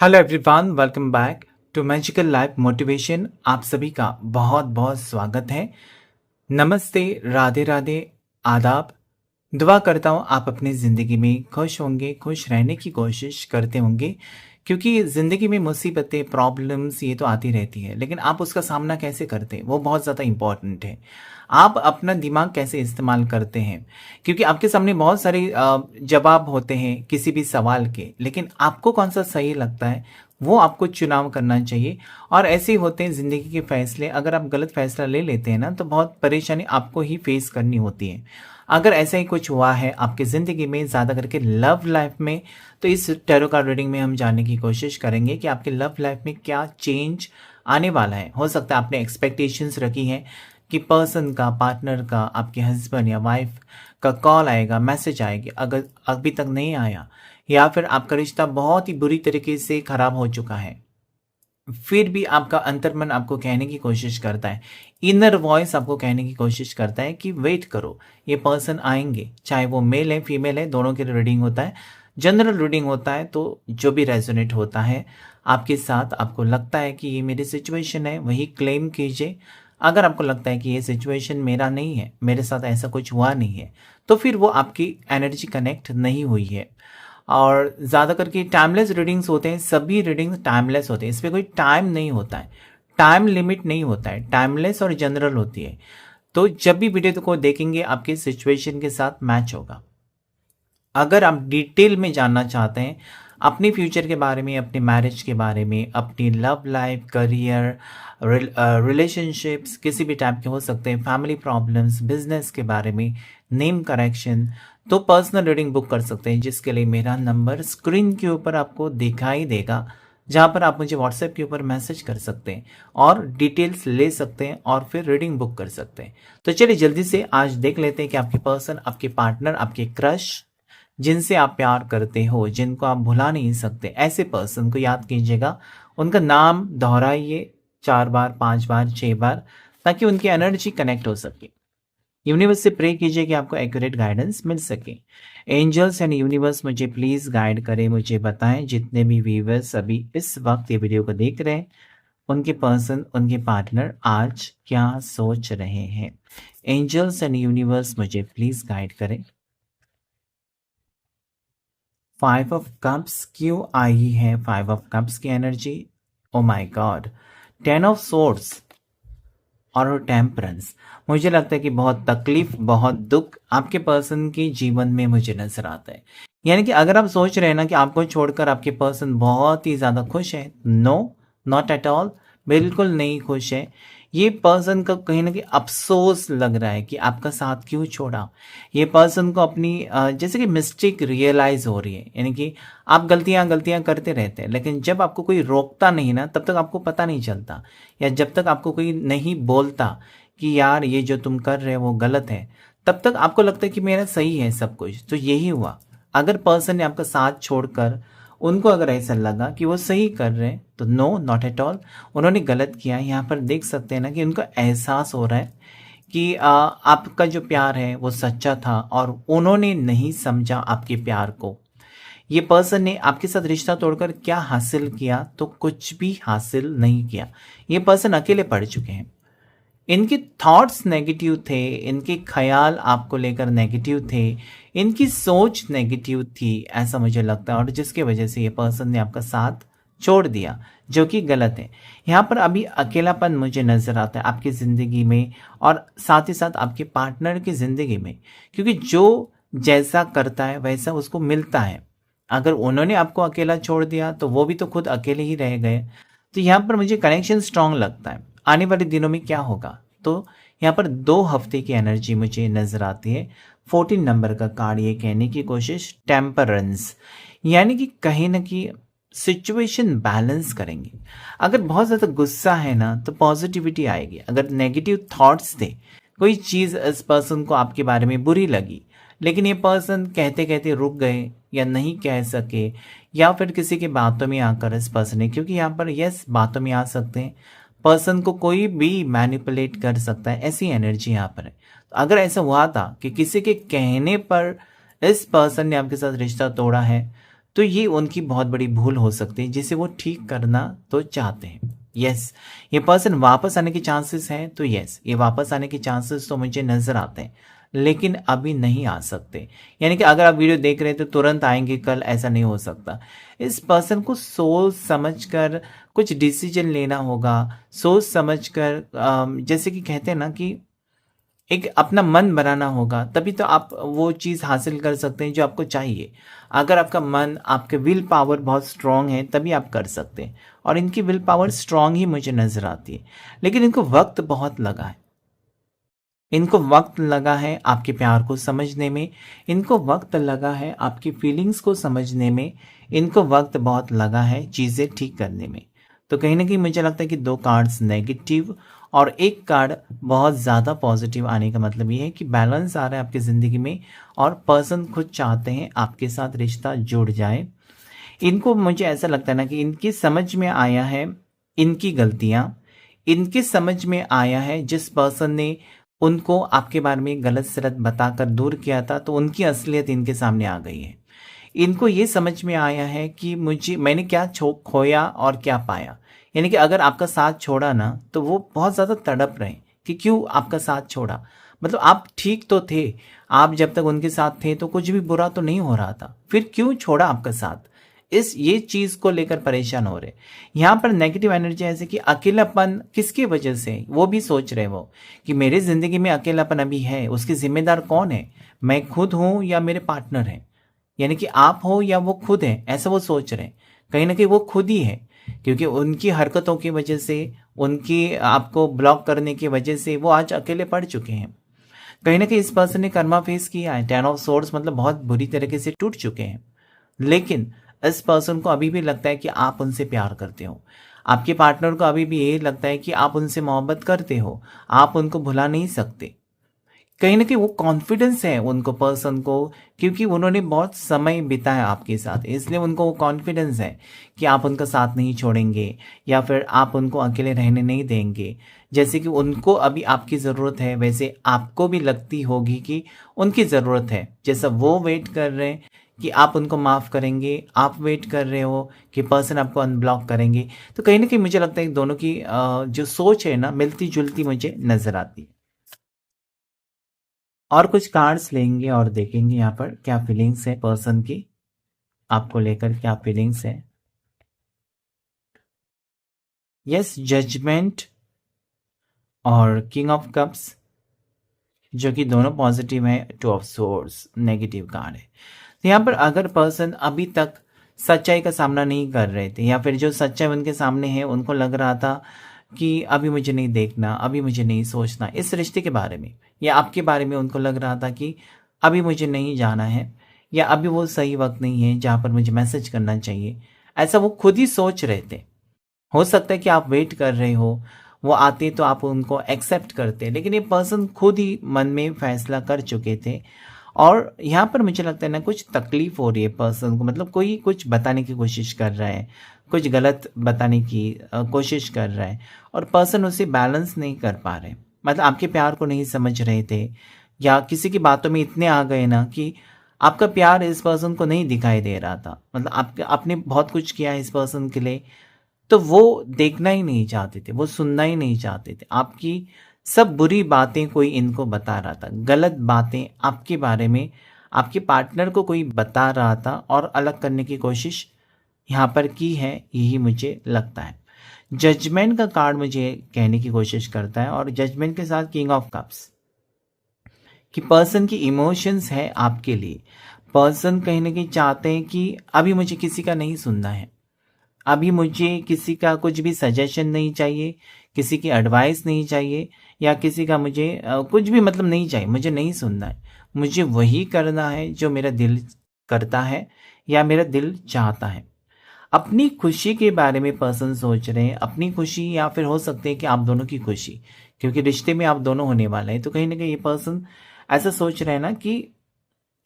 Hello everyone, welcome back to magical life motivation. आप सभी का बहुत बहुत स्वागत है। नमस्ते, राधे राधे, आदाब। दुआ करता हूँ आप अपनी ज़िंदगी में खुश होंगे, खुश रहने की कोशिश करते होंगे, क्योंकि ज़िंदगी में मुसीबतें, प्रॉब्लम्स ये तो आती रहती है, लेकिन आप उसका सामना कैसे करते हैं वो बहुत ज़्यादा इम्पॉर्टेंट है। आप अपना दिमाग कैसे इस्तेमाल करते हैं, क्योंकि आपके सामने बहुत सारे जवाब होते हैं किसी भी सवाल के, लेकिन आपको कौन सा सही लगता है वो आपको चुनाव करना चाहिए। और ऐसे ही होते हैं ज़िंदगी के फैसले। अगर आप गलत फैसला ले लेते हैं ना, तो बहुत परेशानी आपको ही फेस करनी होती है। अगर ऐसा ही कुछ हुआ है आपकी ज़िंदगी में, ज़्यादा करके लव लाइफ में, तो इस टैरो कार्ड रीडिंग में हम जानने की कोशिश करेंगे कि आपके लव लाइफ में क्या चेंज आने वाला है। हो सकता है आपने एक्सपेक्टेशंस रखी हैं कि पर्सन का, पार्टनर का, आपके हस्बैंड या वाइफ का कॉल आएगा, मैसेज आएगी। अगर अभी तक नहीं आया, या फिर आपका रिश्ता बहुत ही बुरी तरीके से खराब हो चुका है, फिर भी आपका अंतर्मन आपको कहने की कोशिश करता है, इनर वॉइस आपको कहने की कोशिश करता है कि वेट करो, ये पर्सन आएंगे। चाहे वो मेल है, फीमेल है, दोनों के लिए रीडिंग होता है। जनरल रीडिंग होता है, तो जो भी रेजोनेट होता है आपके साथ, आपको लगता है कि ये मेरी सिचुएशन है, वही क्लेम कीजिए। अगर आपको लगता है कि ये सिचुएशन मेरा नहीं है, मेरे साथ ऐसा कुछ हुआ नहीं है, तो फिर वो आपकी एनर्जी कनेक्ट नहीं हुई है। और ज़्यादा करके टाइमलेस रीडिंग्स होते हैं, सभी रीडिंग्स टाइमलेस होते हैं, इसमें कोई टाइम नहीं होता है, टाइम लिमिट नहीं होता है, टाइमलेस और जनरल होती है। तो जब भी वीडियो को देखेंगे आपके सिचुएशन के साथ मैच होगा। अगर आप डिटेल में जानना चाहते हैं अपने फ्यूचर के बारे में, अपने मैरिज के बारे में, अपनी लव लाइफ, करियर, रिलेशनशिप्स किसी भी टाइप के हो सकते हैं, फैमिली प्रॉब्लम्स, बिजनेस के बारे में, नेम करेक्शन, तो पर्सनल रीडिंग बुक कर सकते हैं, जिसके लिए मेरा नंबर स्क्रीन के ऊपर आपको दिखाई देगा, जहाँ पर आप मुझे व्हाट्सएप के ऊपर मैसेज कर सकते हैं और डिटेल्स ले सकते हैं और फिर रीडिंग बुक कर सकते हैं। तो चलिए जल्दी से आज देख लेते हैं कि आपके पर्सन, आपके पार्टनर, आपके क्रश, जिनसे आप प्यार करते हो, जिनको आप भुला नहीं सकते, ऐसे पर्सन को याद कीजिएगा। उनका नाम दोहराइए 4 बार, 5 बार, 6 बार, ताकि उनकी एनर्जी कनेक्ट हो सके। यूनिवर्स से प्रे कीजिए कि आपको एक्यूरेट गाइडेंस मिल सके। एंजल्स एंड यूनिवर्स मुझे प्लीज गाइड करें, मुझे बताएं, जितने भी व्यूवर्स अभी इस वक्त ये वीडियो को देख रहे हैं, उनके पर्सन, उनके पार्टनर आज क्या सोच रहे हैं। एंजल्स एंड यूनिवर्स मुझे प्लीज गाइड करें। 5 ऑफ कप्स क्यों आई है? 5 ऑफ कप्स की energy, oh my God. 10 of swords और टेम्परेंस। मुझे लगता है कि बहुत तकलीफ, बहुत दुख आपके पर्सन के जीवन में मुझे नजर आता है। यानी कि अगर आप सोच रहे हैं ना कि आपको छोड़कर आपके पर्सन बहुत ही ज़्यादा खुश है, नो, नॉट एट ऑल, बिल्कुल नहीं खुश है। ये पर्सन का कहीं ना कहीं अफसोस लग रहा है कि आपका साथ क्यों छोड़ा। ये पर्सन को अपनी जैसे कि मिस्टेक रियलाइज हो रही है, यानी कि आप गलतियां गलतियां करते रहते हैं, लेकिन जब आपको कोई रोकता नहीं ना, तब तक आपको पता नहीं चलता, या जब तक आपको कोई नहीं बोलता कि यार ये जो तुम कर रहे हो वो गलत है, तब तक आपको लगता है कि मेरा सही है सब कुछ। तो यही हुआ। अगर पर्सन ने आपका साथ छोड़कर, उनको अगर ऐसा लगा कि वो सही कर रहे हैं, तो नो, नॉट एट ऑल, उन्होंने गलत किया है। यहाँ पर देख सकते हैं ना कि उनको एहसास हो रहा है कि आपका जो प्यार है वो सच्चा था और उन्होंने नहीं समझा आपके प्यार को। ये पर्सन ने आपके साथ रिश्ता तोड़कर क्या हासिल किया? तो कुछ भी हासिल नहीं किया। ये पर्सन अकेले पड़ चुके हैं। इनके थॉट्स नेगेटिव थे, इनके ख्याल आपको लेकर नेगेटिव थे, इनकी सोच नेगेटिव थी, ऐसा मुझे लगता है, और जिसकी वजह से ये पर्सन ने आपका साथ छोड़ दिया, जो कि गलत है। यहाँ पर अभी अकेलापन मुझे नज़र आता है आपकी ज़िंदगी में, और साथ ही साथ आपके पार्टनर की ज़िंदगी में, क्योंकि जो जैसा करता है वैसा उसको मिलता है। अगर उन्होंने आपको अकेला छोड़ दिया तो वो भी तो खुद अकेले ही रह गए। तो यहाँ पर मुझे कनेक्शन स्ट्रांग लगता है। आने वाले दिनों में क्या होगा, तो यहाँ पर 2 हफ्ते की एनर्जी मुझे नजर आती है। 14 नंबर का कार्ड ये कहने की कोशिश, टेम्परेंस, यानी कि कहीं ना कहीं सिचुएशन बैलेंस करेंगे। अगर बहुत ज़्यादा गुस्सा है ना, तो पॉजिटिविटी आएगी। अगर नेगेटिव थॉट्स थे, कोई चीज़ इस पर्सन को आपके बारे में बुरी लगी, लेकिन ये पर्सन कहते कहते रुक गए या नहीं कह सके, या फिर किसी की बातों में आकर इस पर्सन ने, क्योंकि यहाँ पर यस बातों में आ सकते हैं, पर्सन को कोई भी मैनिपुलेट कर सकता है, ऐसी एनर्जी यहाँ पर है। तो अगर ऐसा हुआ था कि किसी के कहने पर इस पर्सन ने आपके साथ रिश्ता तोड़ा है, तो ये उनकी बहुत बड़ी भूल हो सकती है जिसे वो ठीक करना तो चाहते हैं। यस, ये पर्सन वापस आने के चांसेस हैं, तो यस, ये वापस आने के चांसेस तो मुझे नज़र आते हैं, लेकिन अभी नहीं आ सकते। यानी कि अगर आप वीडियो देख रहे हैं तो तुरंत आएंगे कल, ऐसा नहीं हो सकता। इस पर्सन को सोच समझ कर कुछ डिसीजन लेना होगा, सोच समझ कर जैसे कि कहते हैं ना कि एक अपना मन बनाना होगा, तभी तो आप वो चीज़ हासिल कर सकते हैं जो आपको चाहिए। अगर आपका मन, आपके विल पावर बहुत स्ट्रांग है तभी आप कर सकते हैं, और इनकी विल पावर स्ट्रांग ही मुझे नज़र आती है। लेकिन इनको वक्त बहुत लगा है, इनको वक्त लगा है आपके प्यार को समझने में, इनको वक्त लगा है आपकी फीलिंग्स को समझने में, इनको वक्त बहुत लगा है चीज़ें ठीक करने में। तो कहीं ना कहीं मुझे लगता है कि दो कार्ड्स नेगेटिव और एक कार्ड बहुत ज़्यादा पॉजिटिव आने का मतलब ये है कि बैलेंस आ रहा है आपकी ज़िंदगी में, और पर्सन खुद चाहते हैं आपके साथ रिश्ता जुड़ जाए। इनको मुझे ऐसा लगता है ना कि इनकी समझ में आया है इनकी गलतियाँ, इनकी समझ में आया है जिस पर्सन ने उनको आपके बारे में गलत सलत बताकर दूर किया था, तो उनकी असलियत इनके सामने आ गई है। इनको ये समझ में आया है कि मैंने क्या खोया और क्या पाया। यानी कि अगर आपका साथ छोड़ा ना, तो वो बहुत ज़्यादा तड़प रहे हैं कि क्यों आपका साथ छोड़ा। मतलब आप ठीक तो थे, आप जब तक उनके साथ थे तो कुछ भी बुरा तो नहीं हो रहा था, फिर क्यों छोड़ा आपका साथ। ये चीज को लेकर परेशान हो रहे। यहाँ पर नेगेटिव एनर्जी ऐसे कि अकेलापन किसकी वजह से, वो भी सोच रहे वो कि मेरे जिंदगी में अकेलापन अभी है, उसकी जिम्मेदार कौन है, मैं खुद हूं या मेरे पार्टनर है। यानी कि आप हो या वो खुद है, ऐसा वो सोच रहे हैं। कहीं ना कहीं वो खुद ही है, क्योंकि उनकी हरकतों की वजह से, उनकी आपको ब्लॉक करने की वजह से वो आज अकेले पड़ चुके हैं। कहीं ना कहीं इस पर्सन ने कर्मा फेस किया है, 10 ऑफ सोर्ड्स, मतलब बहुत बुरी तरीके से टूट चुके हैं। लेकिन इस पर्सन को अभी भी लगता है कि आप उनसे प्यार करते हो, आपके पार्टनर को अभी भी ये लगता है कि आप उनसे मोहब्बत करते हो, आप उनको भुला नहीं सकते। कहीं ना कहीं वो कॉन्फिडेंस है उनको, पर्सन को, क्योंकि उन्होंने बहुत समय बिताया आपके साथ, इसलिए उनको वो कॉन्फिडेंस है कि आप उनका साथ नहीं छोड़ेंगे या फिर आप उनको अकेले रहने नहीं देंगे। जैसे कि उनको अभी आपकी ज़रूरत है, वैसे आपको भी लगती होगी कि उनकी ज़रूरत है। जैसा वो वेट कर रहे हैं कि आप उनको माफ़ करेंगे, आप वेट कर रहे हो कि पर्सन आपको अनब्लॉक करेंगे। तो कहीं ना कहीं मुझे लगता है कि दोनों की जो सोच है ना, मिलती जुलती मुझे नज़र आती है। और कुछ कार्ड्स लेंगे और देखेंगे यहाँ पर क्या फीलिंग्स है पर्सन की, आपको लेकर क्या फीलिंग्स है। यस, जजमेंट और किंग ऑफ कप्स, जो कि दोनों पॉजिटिव है। Two of swords negative card है। तो यहाँ पर अगर पर्सन अभी तक सच्चाई का सामना नहीं कर रहे थे, या फिर जो सच्चाई उनके सामने है उनको लग रहा था कि अभी मुझे नहीं देखना, अभी मुझे नहीं सोचना इस रिश्ते के बारे में, या आपके बारे में उनको लग रहा था कि अभी मुझे नहीं जाना है, या अभी वो सही वक्त नहीं है जहाँ पर मुझे मैसेज करना चाहिए, ऐसा वो खुद ही सोच रहे थे। हो सकता है कि आप वेट कर रहे हो, वो आते तो आप उनको एक्सेप्ट करते, लेकिन ये पर्सन खुद ही मन में फैसला कर चुके थे। और यहाँ पर मुझे लगता है ना कुछ तकलीफ हो रही है पर्सन को, मतलब कोई कुछ बताने की कोशिश कर रहा है, कुछ गलत बताने की कोशिश कर रहा है, और पर्सन उसे बैलेंस नहीं कर पा रहे। मतलब आपके प्यार को नहीं समझ रहे थे, या किसी की बातों में इतने आ गए ना कि आपका प्यार इस पर्सन को नहीं दिखाई दे रहा था। मतलब आपने बहुत कुछ किया है इस पर्सन के लिए, तो वो देखना ही नहीं चाहते थे, वो सुनना ही नहीं चाहते थे। आपकी सब बुरी बातें कोई इनको बता रहा था, गलत बातें आपके बारे में आपके पार्टनर को कोई बता रहा था, और अलग करने की कोशिश यहाँ पर की है, यही मुझे लगता है। जजमेंट का कार्ड मुझे कहने की कोशिश करता है, और जजमेंट के साथ किंग ऑफ कप्स, कि पर्सन की इमोशंस है आपके लिए। पर्सन कहीं ना कहीं चाहते हैं कि अभी मुझे किसी का नहीं सुनना है, अभी मुझे किसी का कुछ भी सजेशन नहीं चाहिए, किसी की एडवाइस नहीं चाहिए, या किसी का मुझे कुछ भी मतलब नहीं चाहिए, मुझे नहीं सुनना है, मुझे वही करना है जो मेरा दिल करता है या मेरा दिल चाहता है। अपनी खुशी के बारे में पर्सन सोच रहे हैं, अपनी खुशी, या फिर हो सकते हैं कि आप दोनों की खुशी, क्योंकि रिश्ते में आप दोनों होने वाले हैं। तो कहीं ना कहीं ये पर्सन ऐसा सोच रहे हैं ना कि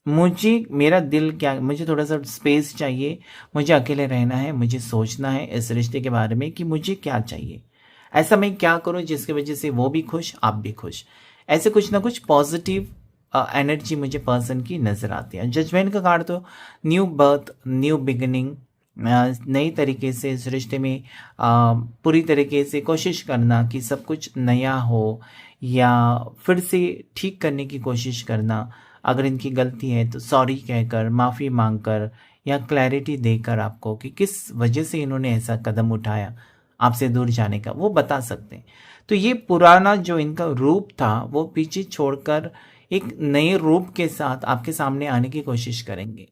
मुझे मेरा दिल क्या, मुझे थोड़ा सा स्पेस चाहिए, मुझे अकेले रहना है, मुझे सोचना है इस रिश्ते के बारे में कि मुझे क्या चाहिए, ऐसा मैं क्या करूं जिसकी वजह से वो भी खुश, आप भी खुश। ऐसे कुछ ना कुछ पॉजिटिव एनर्जी मुझे पर्सन की नज़र आती है। जजमेंट का कार्ड तो न्यू बर्थ, न्यू बिगिनिंग, नई तरीके से इस रिश्ते में पूरी तरीके से कोशिश करना कि सब कुछ नया हो, या फिर से ठीक करने की कोशिश करना। अगर इनकी गलती है तो सॉरी कहकर, माफ़ी मांगकर, या क्लैरिटी देकर आपको कि किस वजह से इन्होंने ऐसा कदम उठाया आपसे दूर जाने का, वो बता सकते हैं। तो ये पुराना जो इनका रूप था वो पीछे छोड़कर एक नए रूप के साथ आपके सामने आने की कोशिश करेंगे।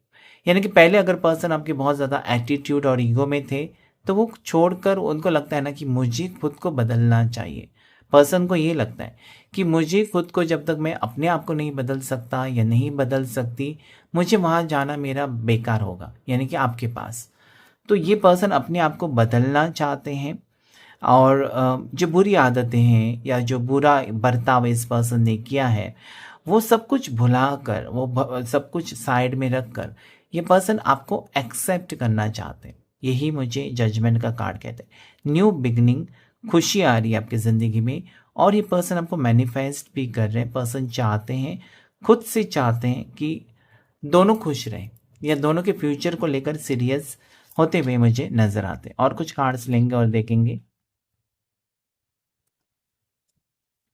यानी कि पहले अगर पर्सन आपके बहुत ज़्यादा एटीट्यूड और ईगो में थे, तो वो छोड़कर उनको लगता है ना कि मुझे खुद को बदलना चाहिए। पर्सन को ये लगता है कि मुझे खुद को, जब तक मैं अपने आप को नहीं बदल सकता या नहीं बदल सकती, मुझे वहाँ जाना मेरा बेकार होगा, यानी कि आपके पास। तो ये पर्सन अपने आप को बदलना चाहते हैं, और जो बुरी आदतें हैं या जो बुरा बर्ताव इस पर्सन ने किया है, वो सब कुछ भुलाकर, सब कुछ साइड में रखकर ये पर्सन आपको एक्सेप्ट करना चाहते हैं। यही मुझे जजमेंट का कार्ड कहते हैं। न्यू बिगनिंग, खुशी आ रही है आपकी ज़िंदगी में, और ये पर्सन आपको मैनिफेस्ट भी कर रहे हैं। पर्सन चाहते हैं, खुद से चाहते हैं कि दोनों खुश रहें, या दोनों के फ्यूचर को लेकर सीरियस होते हुए मुझे नज़र आते हैं। और कुछ कार्ड्स लेंगे और देखेंगे।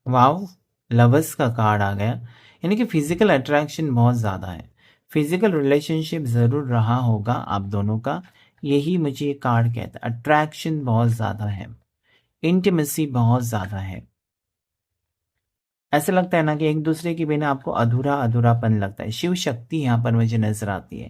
वाओ, लवर्स का कार्ड आ गया, यानी कि फिजिकल अट्रैक्शन बहुत ज़्यादा है। फिजिकल रिलेशनशिप ज़रूर रहा होगा आप दोनों का, यही मुझे ये कार्ड कहता है। अट्रैक्शन बहुत ज़्यादा है, इंटीमेसी बहुत ज़्यादा है। ऐसा लगता है ना कि एक दूसरे के बिना आपको अधूरा अधूरापन लगता है। शिव शक्ति यहाँ पर मुझे नज़र आती है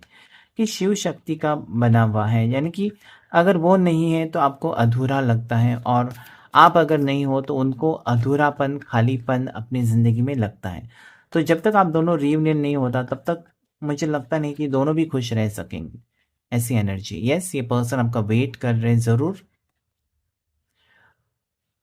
कि शिव शक्ति का बना हुआ है, यानी कि अगर वो नहीं है तो आपको अधूरा लगता है, और आप अगर नहीं हो तो उनको अधूरापन, खालीपन अपनी ज़िंदगी में लगता है। तो जब तक आप दोनों रियूनियन नहीं होता, तब तक मुझे लगता नहीं कि दोनों भी खुश रह सकेंगे। ऐसी एनर्जी, यस, ये पर्सन आपका वेट कर रहे हैं ज़रूर।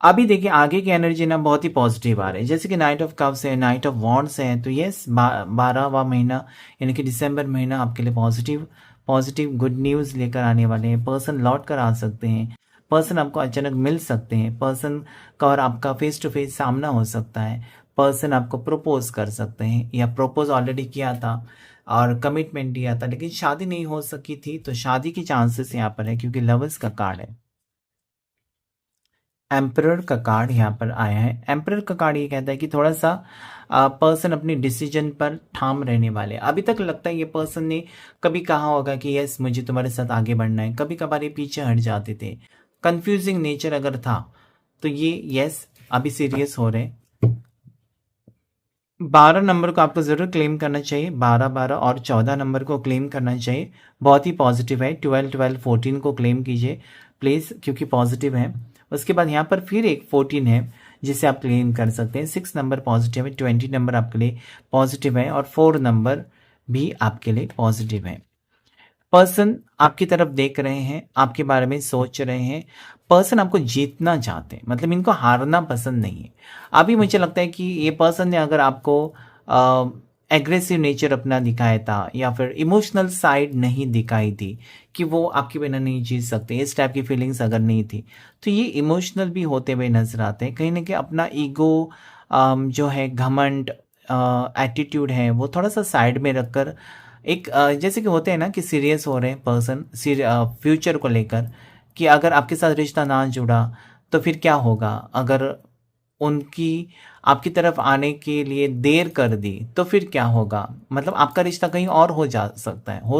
अभी देखिए आगे की एनर्जी ना बहुत ही पॉजिटिव आ रही है, जैसे कि नाइट ऑफ कप्स है, नाइट ऑफ वॉन्ड्स है। तो यस, 12वां महीना यानी कि दिसंबर महीना आपके लिए पॉजिटिव पॉजिटिव गुड न्यूज़ लेकर आने वाले हैं। पर्सन लौट कर आ सकते हैं, पर्सन आपको अचानक मिल सकते हैं, पर्सन का और आपका फेस टू फेस सामना हो सकता है। पर्सन आपको प्रपोज कर सकते हैं, या प्रपोज ऑलरेडी किया था और कमिटमेंट दिया था, लेकिन शादी नहीं हो सकी थी, तो शादी की चांसेस यहाँ पर है, क्योंकि लवर्स का कार्ड है। एम्परर का कार्ड यहाँ पर आया है। एम्परर का कार्ड ये कहता है कि थोड़ा सा पर्सन अपनी डिसीजन पर ठाम रहने वाले। अभी तक लगता है ये पर्सन ने कभी कहा होगा कि यस मुझे तुम्हारे साथ आगे बढ़ना है, कभी कभार ये पीछे हट जाते थे, कंफ्यूजिंग नेचर अगर था, तो ये यस अभी सीरियस हो रहे। 12 नंबर को आपको ज़रूर क्लेम करना चाहिए, 12 और 14 नंबर को क्लेम करना चाहिए, बहुत ही पॉजिटिव है। 12 14 को क्लेम कीजिए प्लीज़, क्योंकि पॉजिटिव है। उसके बाद यहाँ पर फिर एक 14 है जिसे आप क्लेम कर सकते हैं। 6 नंबर पॉजिटिव है, 20 नंबर आपके लिए पॉजिटिव है, और 4 नंबर भी आपके लिए पॉजिटिव है। पर्सन आपकी तरफ देख रहे हैं, आपके बारे में सोच रहे हैं। पर्सन आपको जीतना चाहते हैं, मतलब इनको हारना पसंद नहीं है। अभी मुझे लगता है कि ये पर्सन ने अगर आपको एग्रेसिव नेचर अपना दिखाया था, या फिर इमोशनल साइड नहीं दिखाई थी कि वो आपके बिना नहीं जी सकते, इस टाइप की फीलिंग्स अगर नहीं थी, तो ये इमोशनल भी होते हुए नजर आते हैं। कहीं ना कहीं अपना ईगो जो है, घमंड, एटीट्यूड है, वो थोड़ा सा साइड में रखकर एक जैसे कि होते हैं ना कि सीरियस हो रहे हैं पर्सन फ्यूचर को लेकर, कि अगर आपके साथ रिश्ता ना जुड़ा तो फिर क्या होगा, अगर उनकी आपकी तरफ आने के लिए देर कर दी तो फिर क्या होगा, मतलब आपका रिश्ता कहीं और हो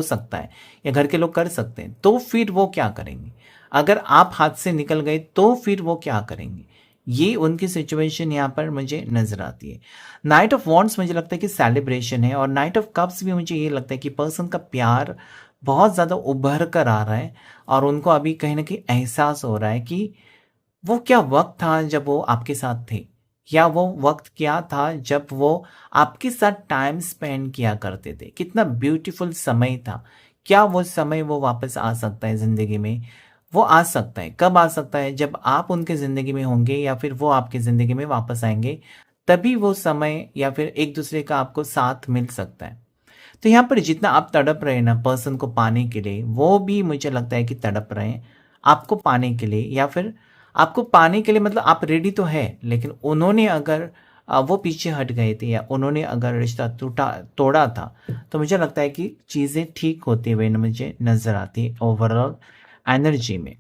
सकता है, या घर के लोग कर सकते हैं, तो फिर वो क्या करेंगे, अगर आप हाथ से निकल गए तो फिर वो क्या करेंगे। ये उनकी सिचुएशन यहाँ पर मुझे नजर आती है। नाइट ऑफ वॉन्ड्स मुझे लगता है कि सेलिब्रेशन है, और नाइट ऑफ कप्स भी मुझे ये लगता है कि पर्सन का प्यार बहुत ज़्यादा उभर कर आ रहा है, और उनको अभी कहीं ना कहीं एहसास हो रहा है कि वो क्या वक्त था जब वो आपके साथ थे, या वो वक्त क्या था जब वो आपके साथ टाइम स्पेंड किया करते थे, कितना ब्यूटीफुल समय था। क्या वो समय वो वापस आ सकता है ज़िंदगी में? वो आ सकता है। कब आ सकता है? जब आप उनके ज़िंदगी में होंगे, या फिर वो आपकी ज़िंदगी में वापस आएंगे, तभी वो समय या फिर एक दूसरे का आपको साथ मिल सकता है। तो यहाँ पर जितना आप तड़प रहे हैं ना पर्सन को पाने के लिए, वो भी मुझे लगता है कि तड़प रहे हैं आपको पाने के लिए, या फिर आपको पाने के लिए, मतलब आप रेडी तो है, लेकिन उन्होंने अगर वो पीछे हट गए थे या उन्होंने अगर रिश्ता तोड़ा था, तो मुझे लगता है कि चीज़ें ठीक होते हुए मुझे नज़र आती है ओवरऑल एनर्जी में।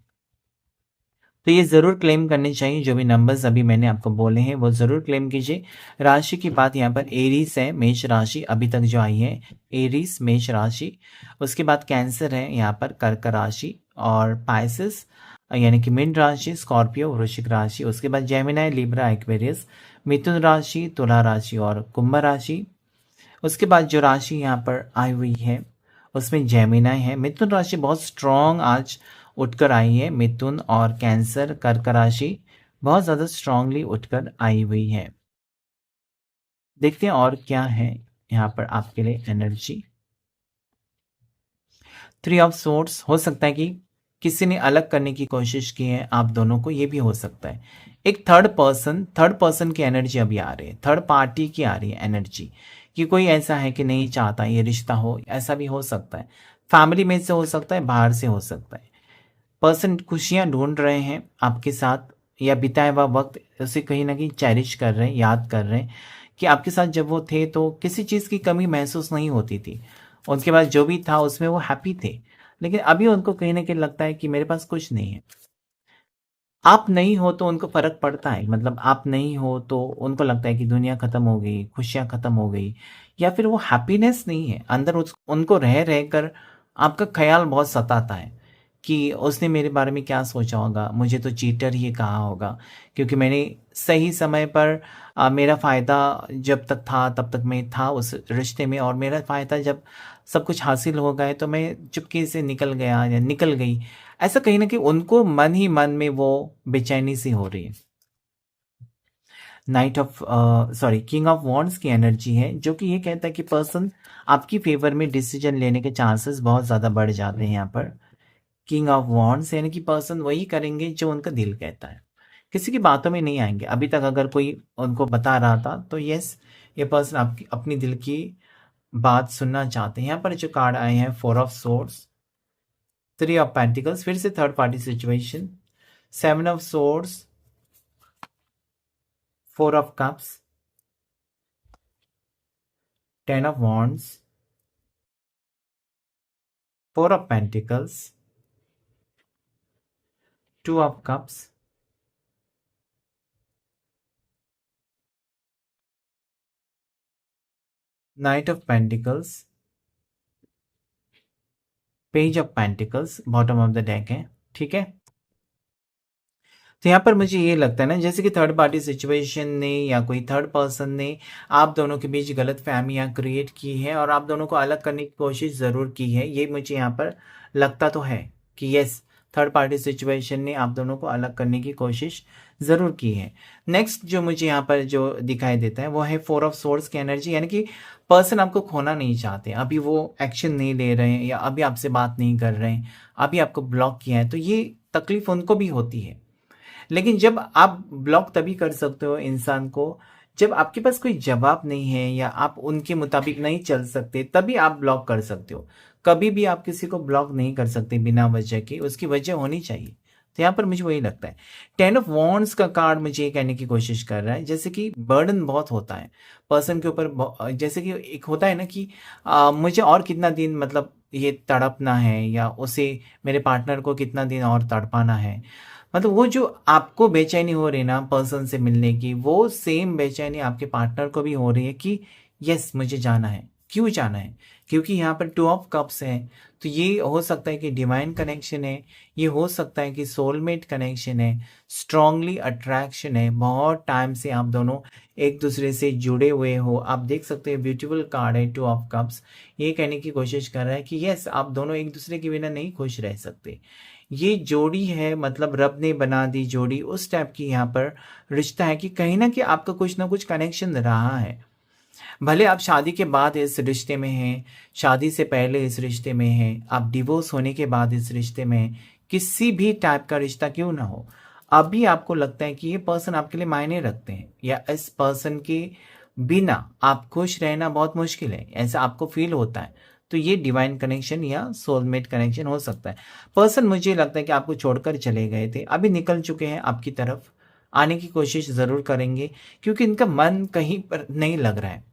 तो ये ज़रूर क्लेम करने चाहिए, जो भी नंबर्स अभी मैंने आपको बोले हैं वो ज़रूर क्लेम कीजिए। राशि की बात यहाँ पर एरीस है, मेष राशि अभी तक जो आई है, एरीस मेष राशि। उसके बाद कैंसर है यहाँ पर, कर्क राशि, और पाइसेस यानी कि मीन राशि, स्कॉर्पियो वृश्चिक राशि। उसके बाद जेमिनाई, लिब्रा, एक्वेरियस, मिथुन राशि, तुला राशि और कुंभ राशि। उसके बाद जो राशि यहाँ पर आई हुई है उसमें जेमिनाई है। मिथुन राशि बहुत स्ट्रॉन्ग आज उठकर आई है। मिथुन और कैंसर, कर्क राशि बहुत ज़्यादा स्ट्रांगली उठकर आई हुई है। देखते हैं और क्या है यहाँ पर आपके लिए एनर्जी। 3 ऑफ सोर्ड्स, हो सकता है कि किसी ने अलग करने की कोशिश की है आप दोनों को, ये भी हो सकता है। एक थर्ड पर्सन की एनर्जी अभी आ रही है, थर्ड पार्टी की आ रही है एनर्जी, कि कोई ऐसा है कि नहीं चाहता ये रिश्ता हो, ऐसा भी हो सकता है। फैमिली में से हो सकता है, बाहर से हो सकता है। पर्सन खुशियां ढूंढ रहे हैं आपके साथ, या बिताया हुआ वक्त उसे कहीं ना कहीं चेरिश कर रहे हैं, याद कर रहे हैं कि आपके साथ जब वो थे तो किसी चीज़ की कमी महसूस नहीं होती थी। उनके पास जो भी था उसमें वो हैप्पी थे। लेकिन अभी उनको कहीं ना कहीं लगता है कि मेरे पास कुछ नहीं है। आप नहीं हो तो उनको फर्क पड़ता है, मतलब आप नहीं हो तो उनको लगता है कि दुनिया खत्म हो गई, खुशियां खत्म हो गई, या फिर वो हैप्पीनेस नहीं है अंदर। उनको रह रह कर आपका ख्याल बहुत सताता है कि उसने मेरे बारे में क्या सोचा होगा, मुझे तो चीटर ही कहा होगा, क्योंकि मैंने सही समय पर मेरा फ़ायदा जब तक था तब तक मैं था उस रिश्ते में, और मेरा फ़ायदा जब सब कुछ हासिल हो गए तो मैं चुपके से निकल गया या निकल गई। ऐसा कहीं न कहीं उनको मन ही मन में वो बेचैनी सी हो रही है। Night of king of wands की एनर्जी है, जो कि ये कहता है कि पर्सन आपकी फेवर में डिसीजन लेने के चांसेस बहुत ज़्यादा बढ़ जाते हैं यहाँ पर। किंग ऑफ वॉन्ड्स यानी कि पर्सन वही करेंगे जो उनका दिल कहता है, किसी की बातों में नहीं आएंगे। अभी तक अगर कोई उनको बता रहा था तो यस, ये पर्सन आपकी अपनी दिल की बात सुनना चाहते हैं। यहाँ पर जो कार्ड आए हैं, 4 ऑफ सोर्ड्स, 3 ऑफ पेंटिकल्स, फिर से third party situation, 7 of swords, 4 of cups, 10 of wands, 4 of pentacles, 2 of cups, night of pentacles, page of pentacles, bottom of the deck है। ठीक है, तो यहाँ पर मुझे ये लगता है ना, जैसे कि थर्ड पार्टी सिचुएशन ने या कोई थर्ड पर्सन ने आप दोनों के बीच गलत फहमियाँ क्रिएट की है और आप दोनों को अलग करने की कोशिश ज़रूर की है। ये मुझे यहाँ पर लगता तो है कि यस, थर्ड पार्टी सिचुएशन ने आप दोनों को अलग करने की कोशिश ज़रूर की है। नेक्स्ट जो मुझे यहाँ पर जो दिखाई देता है वो है 4 ऑफ सोर्ड्स की एनर्जी, यानी कि पर्सन आपको खोना नहीं चाहते, अभी वो एक्शन नहीं ले रहे हैं या अभी आपसे बात नहीं कर रहे हैं, अभी आपको ब्लॉक किया है, तो ये तकलीफ उनको भी होती है। लेकिन जब आप ब्लॉक तभी कर सकते हो इंसान को जब आपके पास कोई जवाब नहीं है या आप उनके मुताबिक नहीं चल सकते, तभी आप ब्लॉक कर सकते हो। कभी भी आप किसी को ब्लॉक नहीं कर सकते बिना वजह के, उसकी वजह होनी चाहिए। तो यहाँ पर मुझे वही लगता है। 10 ऑफ वॉन्ड्स का कार्ड मुझे ये कहने की कोशिश कर रहा है जैसे कि बर्डन बहुत होता है पर्सन के ऊपर। जैसे कि एक होता है ना कि मुझे और कितना दिन मतलब ये तड़पना है, या उसे मेरे पार्टनर को कितना दिन और तड़पाना है। मतलब वो जो आपको बेचैनी हो रही है ना पर्सन से मिलने की, वो सेम बेचैनी आपके पार्टनर को भी हो रही है कि यस मुझे जाना है। क्यों जाना है? क्योंकि यहाँ पर 2 ऑफ कप्स है, तो ये हो सकता है कि डिवाइन कनेक्शन है, ये हो सकता है कि सोलमेट कनेक्शन है, स्ट्रांगली अट्रैक्शन है, बहुत टाइम से आप दोनों एक दूसरे से जुड़े हुए हो। आप देख सकते हैं ब्यूटीफुल कार्ड है 2 ऑफ कप्स, ये कहने की कोशिश कर रहा है कि यस आप दोनों एक दूसरे के बिना नहीं खुश रह सकते। ये जोड़ी है, मतलब रब ने बना दी जोड़ी, उस टाइप की यहाँ पर रिश्ता है कि कहीं ना कि आपका कुछ ना कुछ कनेक्शन रहा है। भले आप शादी के बाद इस रिश्ते में हैं, शादी से पहले इस रिश्ते में हैं, आप डिवोर्स होने के बाद इस रिश्ते में हैं, किसी भी टाइप का रिश्ता क्यों ना हो, अभी आपको लगता है कि ये पर्सन आपके लिए मायने रखते हैं, या इस पर्सन के बिना आप खुश रहना बहुत मुश्किल है, ऐसा आपको फील होता है। तो ये डिवाइन कनेक्शन या सोलमेट कनेक्शन हो सकता है। पर्सन मुझे लगता है कि आपको छोड़कर चले गए थे, अभी निकल चुके हैं आपकी तरफ, आने की कोशिश ज़रूर करेंगे, क्योंकि इनका मन कहीं पर नहीं लग रहा है।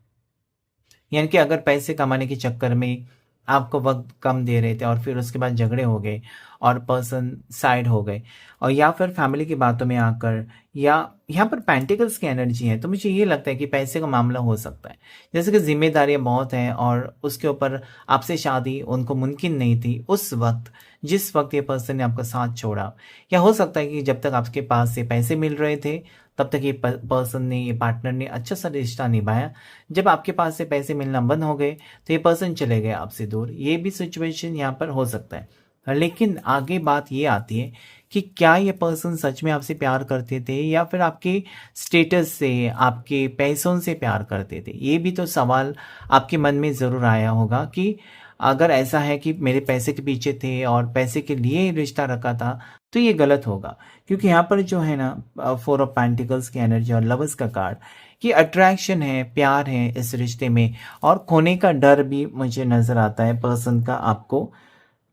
यानी कि अगर पैसे कमाने के चक्कर में आपको वक़्त कम दे रहे थे और फिर उसके बाद झगड़े हो गए और पर्सन साइड हो गए, और या फिर फैमिली की बातों में आकर, या यहाँ पर पेंटिकल्स की एनर्जी है, तो मुझे ये लगता है कि पैसे का मामला हो सकता है। जैसे कि ज़िम्मेदारियाँ बहुत हैं और उसके ऊपर आपसे शादी उनको मुमकिन नहीं थी उस वक़्त, जिस वक़्त ये पर्सन ने आपका साथ छोड़ा। या हो सकता है कि जब तक आपके पास से पैसे मिल रहे थे, तब तक ये पर्सन ने, ये पार्टनर ने अच्छा-सा रिश्ता निभाया। जब आपके पास से पैसे मिलना बंद हो गए, तो ये पर्सन चले गए आपसे दूर। ये भी सिचुएशन यहाँ पर हो सकता है। लेकिन आगे बात ये आती है कि क्या ये पर्सन सच में आपसे प्यार करते थे, या फिर आपके स्टेटस से, आपके पैसों से प्यार करते थे? ये भी तो सवाल आपके मन में ज़रूर आया होगा कि अगर ऐसा है कि मेरे पैसे के पीछे थे और पैसे के लिए ही रिश्ता रखा था, तो ये गलत होगा। क्योंकि यहाँ पर जो है ना, फोर ऑफ पेंटिकल्स की एनर्जी और लवर्स का कार्ड, कि अट्रैक्शन है, प्यार है इस रिश्ते में, और खोने का डर भी मुझे नज़र आता है पर्सन का आपको।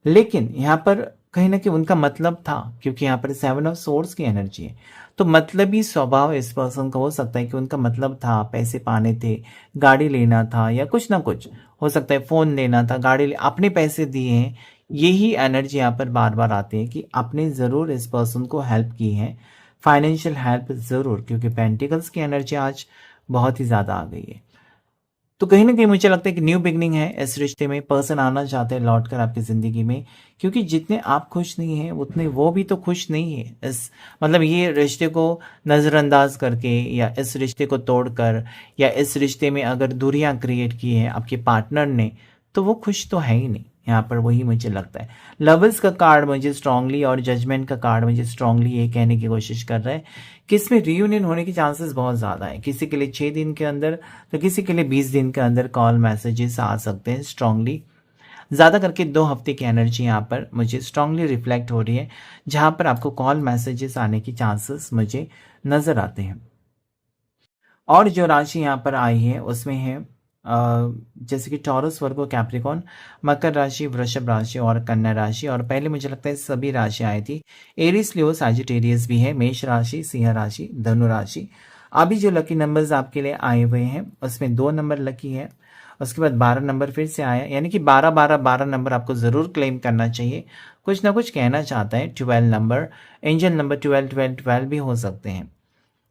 लेकिन यहाँ पर कहीं न कहीं उनका मतलब था, क्योंकि यहाँ पर 7 ऑफ सोर्ड्स की एनर्जी है। तो मतलबी स्वभाव इस पर्सन का हो सकता है कि उनका मतलब था, पैसे पाने थे, गाड़ी लेना था, या कुछ ना कुछ हो सकता है, फ़ोन लेना था, गाड़ी ले आपने पैसे दिए हैं। यही एनर्जी यहाँ पर बार-बार आती है कि आपने ज़रूर इस पर्सन को हेल्प की है, फाइनेंशियल हेल्प ज़रूर, क्योंकि पेंटिकल्स की एनर्जी आज बहुत ही ज़्यादा आ गई है। तो कहीं न कहीं मुझे लगता है कि न्यू बिगिनिंग है इस रिश्ते में, पर्सन आना चाहते हैं लौट कर आपकी ज़िंदगी में, क्योंकि जितने आप खुश नहीं हैं, उतने वो भी तो खुश नहीं है। इस मतलब ये रिश्ते को नज़रअंदाज करके, या इस रिश्ते को तोड़कर, या इस रिश्ते में अगर दूरियाँ क्रिएट की हैं आपके पार्टनर ने, तो वो खुश तो है ही नहीं। यहाँ पर वही मुझे लगता है। लवर्स का कार्ड मुझे स्ट्रांगली, और जजमेंट का कार्ड मुझे स्ट्रांगली ये कहने की कोशिश कर रहा है कि इसमें रियूनियन होने के चांसेस बहुत ज़्यादा है। किसी के लिए 6 दिन के अंदर, तो किसी के लिए 20 दिन के अंदर कॉल मैसेजेस आ सकते हैं स्ट्रांगली। ज़्यादा करके 2 हफ्ते की एनर्जी यहाँ पर मुझे स्ट्रांगली रिफ्लेक्ट हो रही है, जहाँ पर आपको कॉल मैसेजेस आने की चांसेस मुझे नज़र आते हैं। और जो राशि यहाँ पर आई है उसमें है जैसे कि टॉरस, वर्गो, कैप्रिकॉर्न, मकर राशि, वृषभ राशि और कन्या राशि, और पहले मुझे लगता है सभी राशि आई थी। एरीज, लियो, सैजिटेरियस भी है, मेष राशि, सिंह राशि, धनु राशि। अभी जो लकी नंबर्स आपके लिए आए हुए हैं उसमें 2 नंबर लकी है, उसके बाद 12 नंबर फिर से आया, यानी कि 12 नंबर आपको ज़रूर क्लेम करना चाहिए। कुछ ना कुछ कहना चाहता है। 12 नंबर, एंजल नंबर 12 भी हो सकते हैं।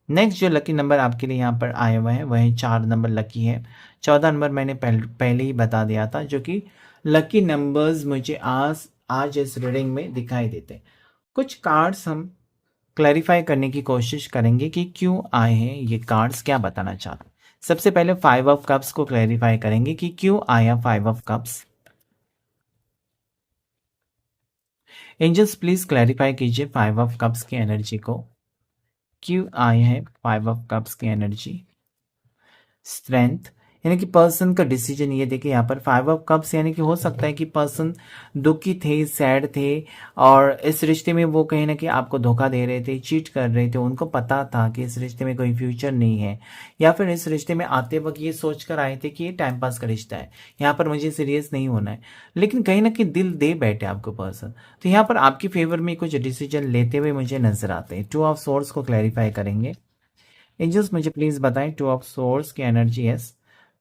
नेक्स्ट जो लकी नंबर आपके लिए यहाँ पर आए हुए हैं वह 4 नंबर लकी है। 14 नंबर मैंने पहले ही बता दिया था, जो कि लकी नंबर्स मुझे आज आज इस रीडिंग में दिखाई देते हैं। कुछ कार्ड्स हम क्लैरिफाई करने की कोशिश करेंगे कि क्यों आए हैं ये कार्ड्स, क्या बताना चाहते हैं। सबसे पहले 5 ऑफ कप्स को क्लैरिफाई करेंगे कि क्यों आया 5 of cups. Angels please clarify कीजिए 5 ऑफ कप्स की एनर्जी को, क्यों आए हैं 5 ऑफ कप्स की एनर्जी। स्ट्रेंथ, यानी कि पर्सन का डिसीजन, ये देखिए यहाँ पर 5 ऑफ कप्स, यानी कि हो सकता है कि पर्सन दुखी थे, सैड थे, और इस रिश्ते में वो कहीं ना कहीं आपको धोखा दे रहे थे, चीट कर रहे थे। उनको पता था कि इस रिश्ते में कोई फ्यूचर नहीं है, या फिर इस रिश्ते में आते वक्त ये सोच कर आए थे कि ये टाइम पास का रिश्ता है, यहाँ पर मुझे सीरियस नहीं होना है। लेकिन कहीं ना कहीं दिल दे बैठे आपको पर्सन, तो यहाँ पर आपकी फेवर में कुछ डिसीजन लेते हुए मुझे नजर आते हैं। 2 ऑफ सोर्स को क्लैरिफाई करेंगे। एंजल्स मुझे प्लीज बताएं 2 ऑफ सोर्स की energy. Yes,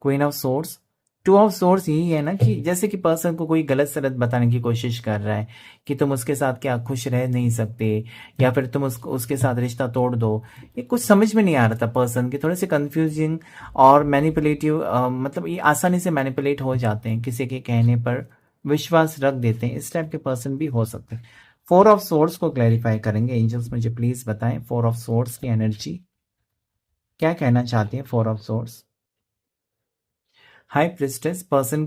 queen of source. 2 of source यही है ना कि जैसे कि पर्सन को कोई गलत सलत बताने की कोशिश कर रहा है कि तुम उसके साथ क्या खुश रह नहीं सकते, या फिर तुम उसके साथ रिश्ता तोड़ दो। ये कुछ समझ में नहीं आ रहा था पर्सन के, थोड़े से कंफ्यूजिंग और मैनिपुलेटिव, मतलब ये आसानी से मैनिपुलेट हो जाते हैं, किसी के कहने पर विश्वास रख देते हैं, इस टाइप के पर्सन भी हो सकते हैं। 4 ऑफ सोर्स को क्लैरिफाई करेंगे। एंजल्स मुझे प्लीज बताएं 4 ऑफ सोर्स की एनर्जी, क्या कहना चाहती है 4 of source. High priestess, person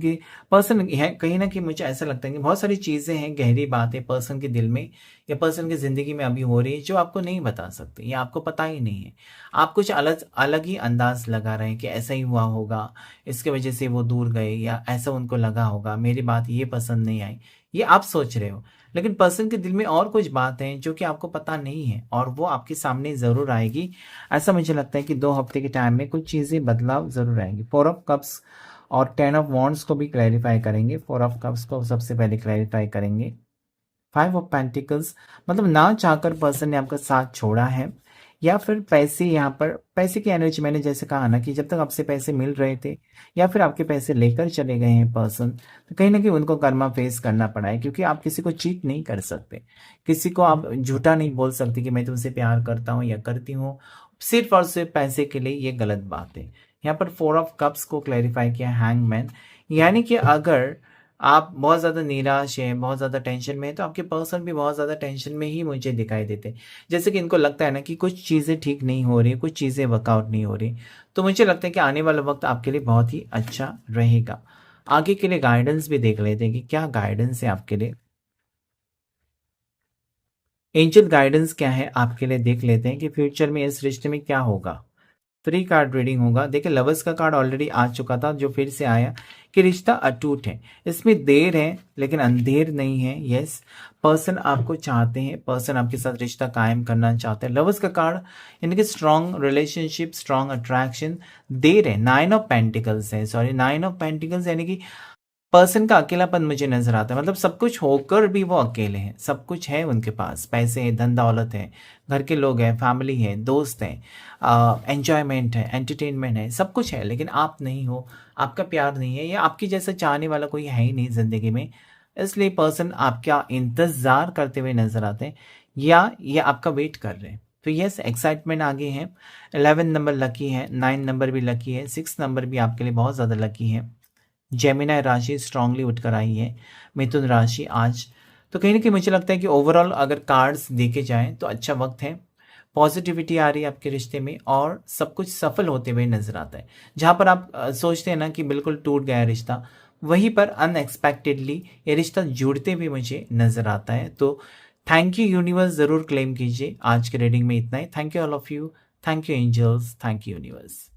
है, कहीं ना कहीं मुझे ऐसा लगता है कि बहुत सारी चीज़ें हैं, गहरी बातें पर्सन के दिल में या पर्सन की ज़िंदगी में अभी हो रही है, जो आपको नहीं बता सकते, या आपको पता ही नहीं है। आप कुछ अलग अलग ही अंदाज लगा रहे हैं कि ऐसा ही हुआ होगा, इसके वजह से वो दूर गए, या ऐसा उनको लगा होगा, मेरी बात ये पसंद नहीं आई, ये आप सोच रहे हो। लेकिन पर्सन के दिल में और कुछ बात है जो कि आपको पता नहीं है, और वो आपके सामने ज़रूर आएगी। ऐसा मुझे लगता है कि 2 हफ्ते के टाइम में कुछ चीज़ें बदलाव ज़रूर आएंगी। 4 ऑफ कप्स और 10 ऑफ वॉन्ड्स को भी क्लैरिफाई करेंगे। 4 ऑफ कप्स को सबसे पहले क्लैरिफाई करेंगे। 5 ऑफ पेंटिकल्स, मतलब ना चाहकर पर्सन ने आपका साथ छोड़ा है, या फिर पैसे, यहाँ पर पैसे की एनर्जी मैंने जैसे कहा ना कि जब तक आपसे पैसे मिल रहे थे या फिर आपके पैसे लेकर चले गए हैं पर्सन, तो कहीं ना कहीं उनको कर्मा फेस करना पड़ा है, क्योंकि आप किसी को चीट नहीं कर सकते, किसी को आप झूठा नहीं बोल सकते कि मैं तुमसे प्यार करता हूँ या करती हूँ सिर्फ और सिर्फ पैसे के लिए। ये गलत बात है। यहाँ पर 4 ऑफ कप्स को क्लैरिफाई किया हैंगमैन, यानी कि अगर आप बहुत ज़्यादा निराश हैं, बहुत ज़्यादा टेंशन में हैं, तो आपके पर्सन भी बहुत ज़्यादा टेंशन में ही मुझे दिखाई देते हैं। जैसे कि इनको लगता है ना कि कुछ चीज़ें ठीक नहीं हो रही, कुछ चीज़ें वर्कआउट नहीं हो रही। तो मुझे लगता है कि आने वाला वक्त आपके लिए बहुत ही अच्छा रहेगा। आगे के लिए गाइडेंस भी देख लेते हैं कि क्या गाइडेंस है आपके लिए। एंजल गाइडेंस क्या है आपके लिए, देख लेते हैं कि फ्यूचर में इस रिश्ते में क्या होगा। 3 कार्ड रीडिंग होगा। देखिए, लवर्स का कार्ड ऑलरेडी आ चुका था, जो फिर से आया कि रिश्ता अटूट है, इसमें देर है लेकिन अंधेर नहीं है। यस, पर्सन आपको चाहते हैं, पर्सन आपके साथ रिश्ता कायम करना चाहते हैं। लवर्स का कार्ड यानी कि स्ट्रॉन्ग रिलेशनशिप, स्ट्रॉन्ग अट्रैक्शन। देर है, 9 ऑफ पेंटिकल्स है, सॉरी 9 ऑफ पेंटिकल्स, यानी कि पर्सन का अकेलापन मुझे नजर आता है। मतलब सब कुछ होकर भी वो अकेले हैं। सब कुछ है उनके पास, पैसे हैं, धन दौलत है, घर के लोग हैं, फैमिली है, दोस्त हैं, एंजॉयमेंट है, एंटरटेनमेंट है, सब कुछ है, लेकिन आप नहीं हो, आपका प्यार नहीं है, या आपकी जैसा चाहने वाला कोई है ही नहीं जिंदगी में। इसलिए पर्सन आपका इंतजार करते हुए नजर आते हैं, या ये आपका वेट कर रहे हैं। तो यस, एक्साइटमेंट आगे है। 11 नंबर लकी है, 9 नंबर भी लकी है, 6 नंबर भी आपके लिए बहुत ज़्यादा लकी है। जेमिनाई राशि स्ट्रांगली उठकर आई है। मिथुन राशि आज, तो कहीं ना कहीं मुझे लगता है कि ओवरऑल अगर कार्ड्स देखे जाएं तो अच्छा वक्त है। पॉजिटिविटी आ रही है आपके रिश्ते में और सब कुछ सफल होते हुए नजर आता है। जहां पर आप सोचते हैं ना कि बिल्कुल टूट गया रिश्ता, वहीं पर अनएक्सपेक्टेडली ये रिश्ता जुड़ते हुए मुझे नजर आता है। तो थैंक यू यूनिवर्स ज़रूर क्लेम कीजिए। आज के रीडिंग में इतना ही। Thank you all of you. Thank you angels, thank you universe.